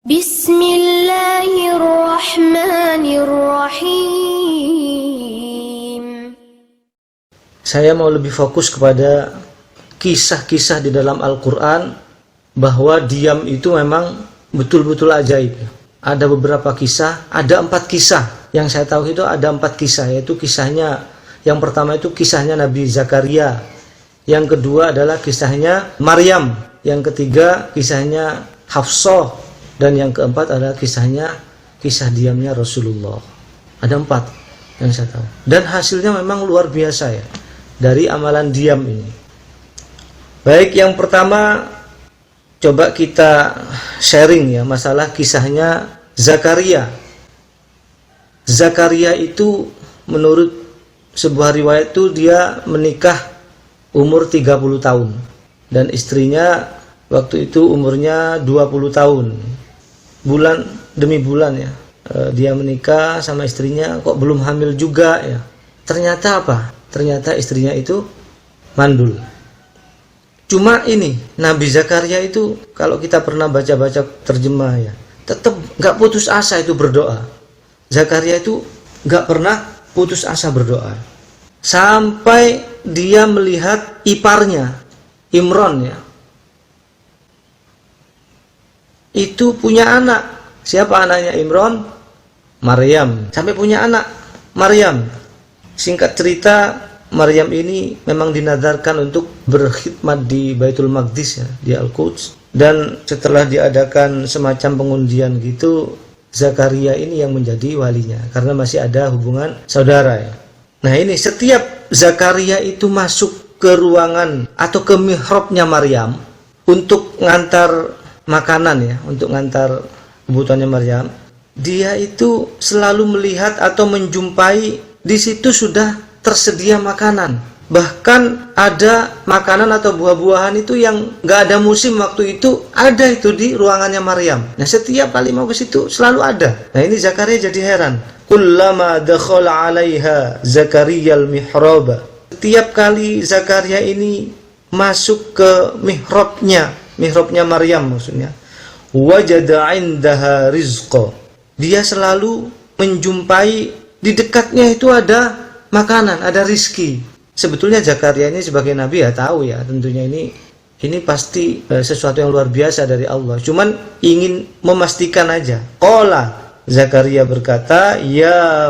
Bismillahirrahmanirrahim. Saya mau lebih fokus kepada kisah-kisah di dalam Al-Quran, bahwa diam itu memang betul-betul ajaib. Ada beberapa kisah, ada 4 kisah. Yang saya tahu itu ada 4 kisah, yaitu kisahnya, yang pertama itu kisahnya Nabi Zakaria. Yang kedua adalah kisahnya Maryam. Yang ketiga kisahnya Hafsah. Dan yang keempat adalah kisah diamnya Rasulullah. Ada 4 yang saya tahu. Dan hasilnya memang luar biasa ya, dari amalan diam ini. Baik, yang pertama coba kita sharing ya, masalah kisahnya Zakaria. Zakaria itu menurut sebuah riwayat itu dia menikah umur 30 tahun. Dan istrinya waktu itu umurnya 20 tahun. Bulan demi bulan ya, dia menikah sama istrinya, kok belum hamil juga ya. Ternyata apa? Ternyata istrinya itu mandul. Cuma ini Nabi Zakaria itu, kalau kita pernah baca-baca terjemah ya, tetap nggak putus asa itu berdoa. Zakaria itu nggak pernah putus asa berdoa sampai dia melihat iparnya Imron ya, itu punya anak. Siapa anaknya Imron? Maryam. Sampai punya anak Maryam. Singkat cerita, Maryam ini memang dinadarkan untuk berkhidmat di Baitul Maqdis ya, di Al-Quds. Dan setelah diadakan semacam pengundian gitu, Zakaria ini yang menjadi walinya, karena masih ada hubungan saudara ya. Nah ini, setiap Zakaria itu masuk ke ruangan atau ke mihrabnya Maryam untuk ngantar makanan ya, untuk ngantar kebutuhannya Maryam, dia itu selalu melihat atau menjumpai di situ sudah tersedia makanan. Bahkan ada makanan atau buah-buahan itu yang nggak ada musim waktu itu, ada itu di ruangannya Maryam. Nah setiap kali mau ke situ selalu ada. Nah ini Zakaria jadi heran. Kullama dakhala 'alaiha Zakaria al-mihraba. Setiap kali Zakaria ini masuk ke mihrabnya Maryam maksudnya, wajada 'indaha rizqa. Dia selalu menjumpai di dekatnya itu ada makanan, ada rizki. Sebetulnya Zakaria ini sebagai nabi ya tahu ya, tentunya ini pasti sesuatu yang luar biasa dari Allah. Cuman ingin memastikan aja. Qala, Zakaria berkata, ya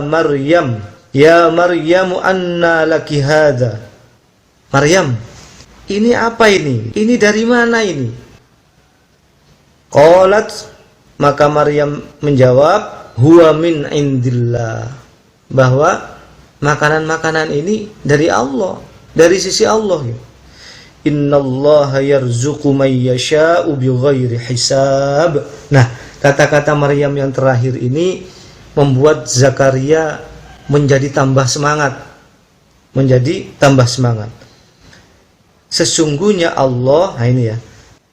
Maryamu anna laki hadha. Maryam, ini apa ini? Ini dari mana ini? Qalat, maka Maryam menjawab, huwa min indillah, bahwa makanan-makanan ini dari Allah, dari sisi Allah. Innallaha yarzuqu may yasha'u bighairi hisab. Nah, kata-kata Maryam yang terakhir ini membuat Zakaria menjadi tambah semangat. Sesungguhnya Allah, nah ini ya,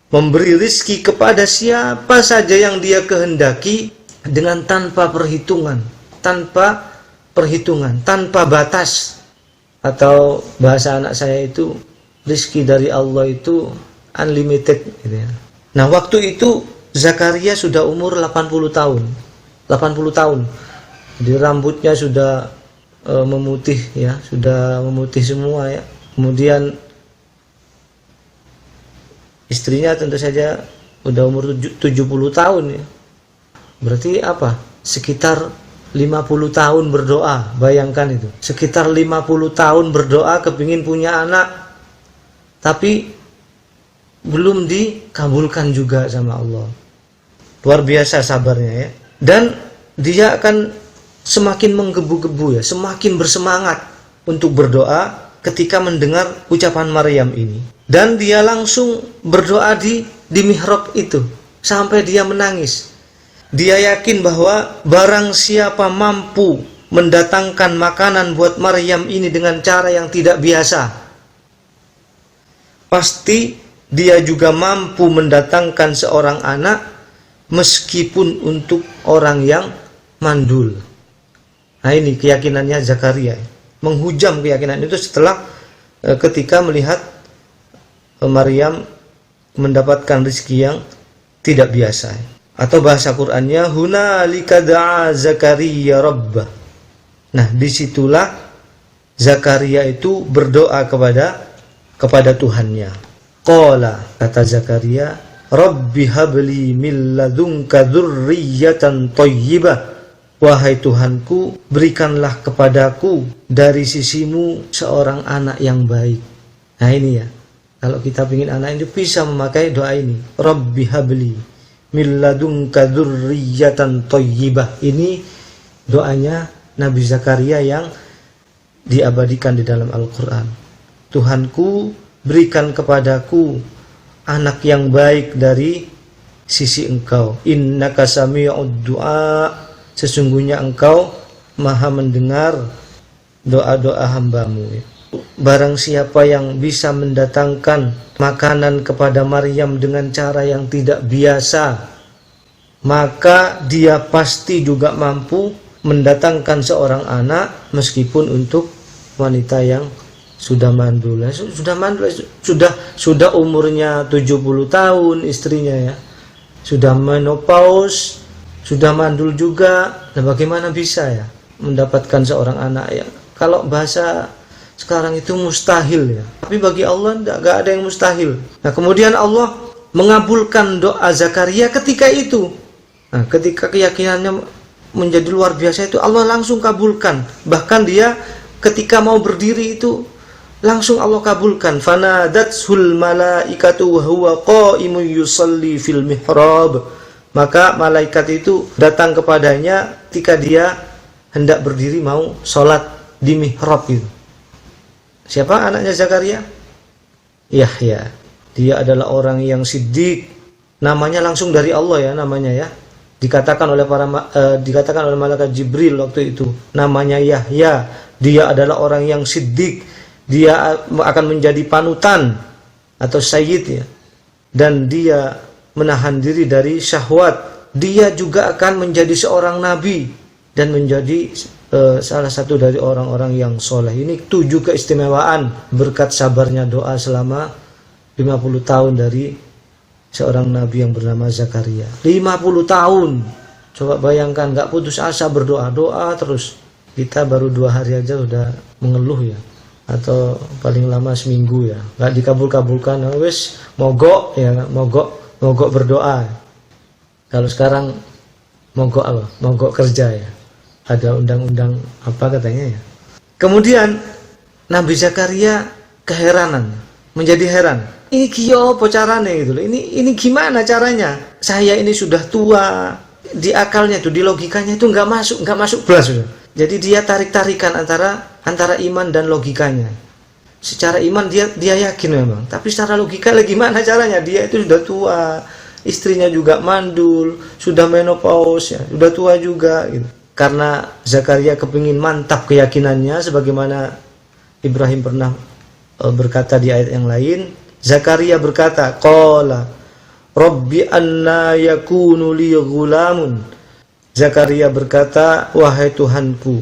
memberi rizki kepada siapa saja yang dia kehendaki dengan tanpa perhitungan, tanpa batas. Atau bahasa anak saya itu, rizki dari Allah itu unlimited gitu ya. Nah waktu itu Zakaria sudah umur 80 tahun. Jadi rambutnya sudah memutih ya, sudah memutih semua ya. Kemudian istrinya tentu saja udah umur 70 tahun ya. Berarti apa? Sekitar 50 tahun berdoa, bayangkan itu. Sekitar 50 tahun berdoa kepingin punya anak, tapi belum dikabulkan juga sama Allah. Luar biasa sabarnya ya. Dan dia akan semakin menggebu-gebu ya, semakin bersemangat untuk berdoa ketika mendengar ucapan Maryam ini. Dan dia langsung berdoa di mihrab itu sampai dia menangis. Dia yakin bahwa barang siapa mampu mendatangkan makanan buat Maryam ini dengan cara yang tidak biasa, pasti dia juga mampu mendatangkan seorang anak meskipun untuk orang yang mandul. Nah ini keyakinannya Zakaria, menghujam keyakinan itu setelah ketika melihat Maryam mendapatkan rezeki yang tidak biasa. Atau bahasa Qur'annya hunalika da'a Zakaria rabbah. Nah, disitulah Zakaria itu berdoa kepada Tuhannya. Qala, kata Zakaria, Rabbi habli min ladunka dzurriyyatan thayyibah. Wahai Tuhanku, berikanlah kepadaku dari sisimu seorang anak yang baik. Nah ini ya, kalau kita ingin anak itu bisa memakai doa ini. Rabbi habli min ladunka dzurriyyatan thayyibah. Ini doanya Nabi Zakaria yang diabadikan di dalam Al-Quran. Tuhanku, berikan kepadaku anak yang baik dari sisi Engkau. Innaka sami'ud du'a. Sesungguhnya Engkau maha mendengar doa-doa hambamu. Barang siapa yang bisa mendatangkan makanan kepada Maryam dengan cara yang tidak biasa, maka dia pasti juga mampu mendatangkan seorang anak meskipun untuk wanita yang sudah mandul. Sudah umurnya 70 tahun istrinya ya. Sudah menopause, sudah mandul juga. Nah, bagaimana bisa ya mendapatkan seorang anak ya? Kalau bahasa sekarang itu mustahil ya. Tapi bagi Allah enggak ada yang mustahil. Nah, kemudian Allah mengabulkan doa Zakaria ketika itu. Nah, ketika keyakinannya menjadi luar biasa itu, Allah langsung kabulkan. Bahkan dia ketika mau berdiri itu langsung Allah kabulkan. Fanadatul malaikatu wa huwa qa'imun yusalli fil mihrab. Maka malaikat itu datang kepadanya ketika dia hendak berdiri mau sholat di mihrab itu. Siapa anaknya Zakaria? Yahya. Dia adalah orang yang siddiq. Namanya langsung dari Allah ya namanya ya. Dikatakan oleh malaikat Jibril waktu itu, namanya Yahya. Dia adalah orang yang siddiq. Dia akan menjadi panutan atau sayyid ya. Dan dia menahan diri dari syahwat. Dia juga akan menjadi seorang nabi dan menjadi salah satu dari orang-orang yang soleh. Ini 7 keistimewaan berkat sabarnya doa selama 50 tahun dari seorang nabi yang bernama Zakaria. 50 tahun. Coba bayangkan, gak putus asa berdoa-doa terus. Kita baru 2 hari aja sudah mengeluh ya. Atau paling lama seminggu ya. Gak dikabul-kabulkan. Wes mogok ya, mogok berdoa. Kalau sekarang mogok apa? Mogok kerja ya. Ada undang-undang apa katanya ya. Kemudian Nabi Zakaria keheranan, menjadi heran. Ini apa caranya gitu loh. Ini gimana caranya? Saya ini sudah tua, di akalnya tuh, di logikanya itu nggak masuk belas. Jadi dia tarik-tarikan antara iman dan logikanya. Secara iman dia yakin memang, tapi secara logika lagi gimana caranya? Dia itu sudah tua, istrinya juga mandul, sudah menopause ya, sudah tua juga gitu. Karena Zakaria kepingin mantap keyakinannya sebagaimana Ibrahim pernah berkata di ayat yang lain. Zakaria berkata, qala rabbi anna yakunu li ghulamun. Zakaria berkata, wahai Tuhanku,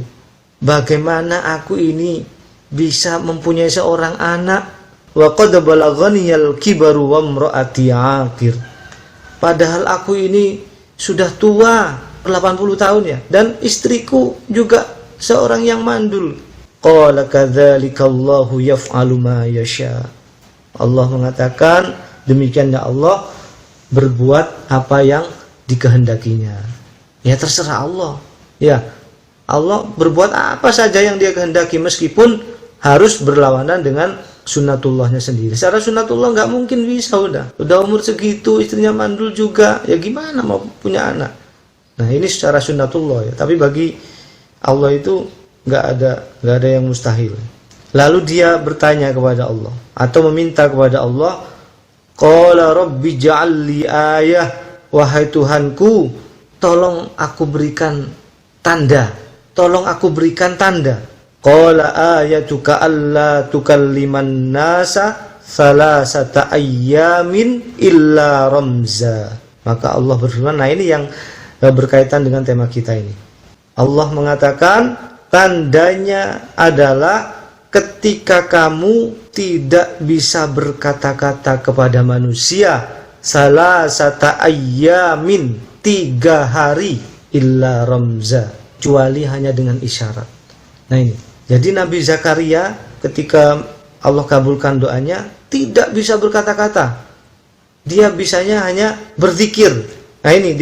bagaimana aku ini bisa mempunyai seorang anak? Wa qad balaghaniyal kibaru wa imraati aqir. Padahal aku ini sudah tua, 80 tahun ya, dan istriku juga seorang yang mandul. Qala kadzalika Allahu yaf'alu ma yasha. Allah mengatakan, demikiannya Allah berbuat apa yang dikehendakinya. Ya terserah Allah. Ya, Allah berbuat apa saja yang dia kehendaki meskipun harus berlawanan dengan sunnatullahnya sendiri. Secara sunnatullah nggak mungkin bisa, udah umur segitu, istrinya mandul juga, ya gimana mau punya anak? Nah ini secara sunnatullah ya. Tapi bagi Allah itu nggak ada yang mustahil. Lalu dia bertanya kepada Allah atau meminta kepada Allah, qala rabbi ja'alli ayah, wahai Tuhanku, tolong aku berikan tanda, qala ayatuka alla tukalliman nasa salasata ayyamin illa ramza. Maka Allah berfirman, nah ini yang berkaitan dengan tema kita ini. Allah mengatakan tandanya adalah ketika kamu tidak bisa berkata-kata kepada manusia salasata ayyamin, 3 hari illa ramza, kecuali hanya dengan isyarat. Nah ini, jadi Nabi Zakaria ketika Allah kabulkan doanya tidak bisa berkata-kata, dia bisanya hanya berzikir. Nah ini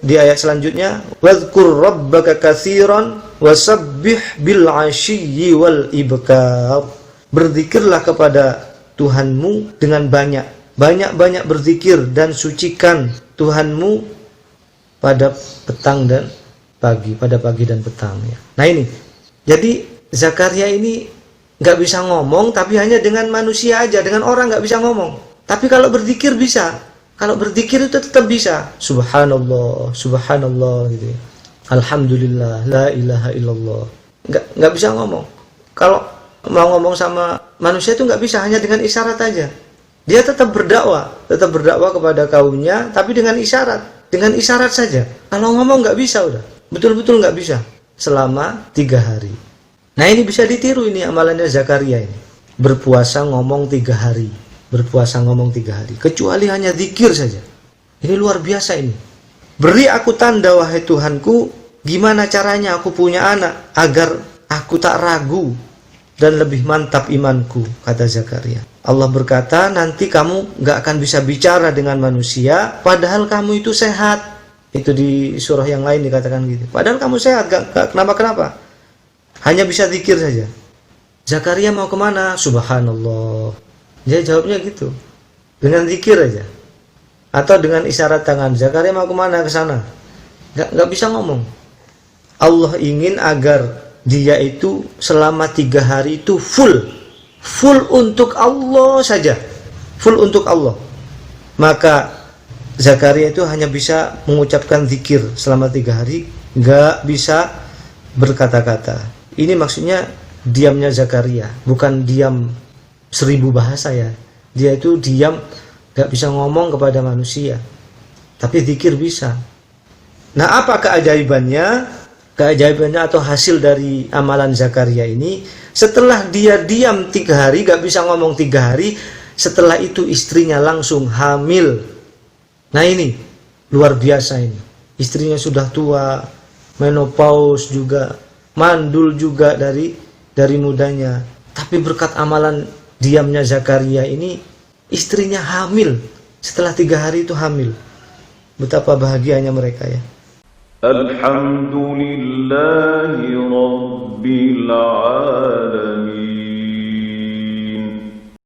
di ayat selanjutnya, wadhkur rabbaka katsiran wasabbih bil 'ashiyyi wal ibkar. Berzikirlah kepada Tuhanmu dengan banyak berzikir dan sucikan Tuhanmu pada petang dan pagi, pada pagi dan petang ya. Nah ini, jadi Zakaria ini nggak bisa ngomong, tapi hanya dengan manusia aja, dengan orang nggak bisa ngomong. Tapi kalau berzikir bisa. Kalau berzikir itu tetap bisa. Subhanallah, subhanallah gitu ya. Alhamdulillah, la ilaha illallah. Nggak bisa ngomong. Kalau mau ngomong sama manusia itu nggak bisa, hanya dengan isyarat aja. Dia tetap berdakwah kepada kaumnya, tapi dengan isyarat saja. Kalau ngomong nggak bisa, udah betul-betul nggak bisa selama 3 hari. Nah ini bisa ditiru ini amalannya Zakaria ini. Berpuasa ngomong 3 hari, kecuali hanya zikir saja. Ini luar biasa ini. Beri aku tanda wahai Tuhanku, gimana caranya aku punya anak agar aku tak ragu dan lebih mantap imanku, kata Zakaria. Allah berkata, nanti kamu nggak akan bisa bicara dengan manusia, padahal kamu itu sehat. Itu di surah yang lain dikatakan gitu. Padahal kamu sehat, gak kenapa-kenapa. Hanya bisa zikir saja. Zakaria mau kemana? Subhanallah. Dia jawabnya gitu. Dengan zikir aja. Atau dengan isyarat tangan. Zakaria mau kemana? Ke sana. Gak bisa ngomong. Allah ingin agar dia itu selama 3 hari itu full untuk Allah saja, full untuk Allah. Maka Zakaria itu hanya bisa mengucapkan zikir selama 3 hari, gak bisa berkata-kata. Ini maksudnya diamnya Zakaria, bukan diam 1000 bahasa ya. Dia itu diam, gak bisa ngomong kepada manusia, tapi zikir bisa. Nah, apa keajaibannya? Keajaibannya atau hasil dari amalan Zakaria ini, setelah dia diam 3 hari, gak bisa ngomong 3 hari, setelah itu istrinya langsung hamil. Nah ini luar biasa ini. Istrinya sudah tua, menopause juga, mandul juga dari mudanya. Tapi berkat amalan diamnya Zakaria ini, istrinya hamil. Setelah 3 hari itu hamil. Betapa bahagianya mereka ya. Alhamdulillahi Rabbil Alamin.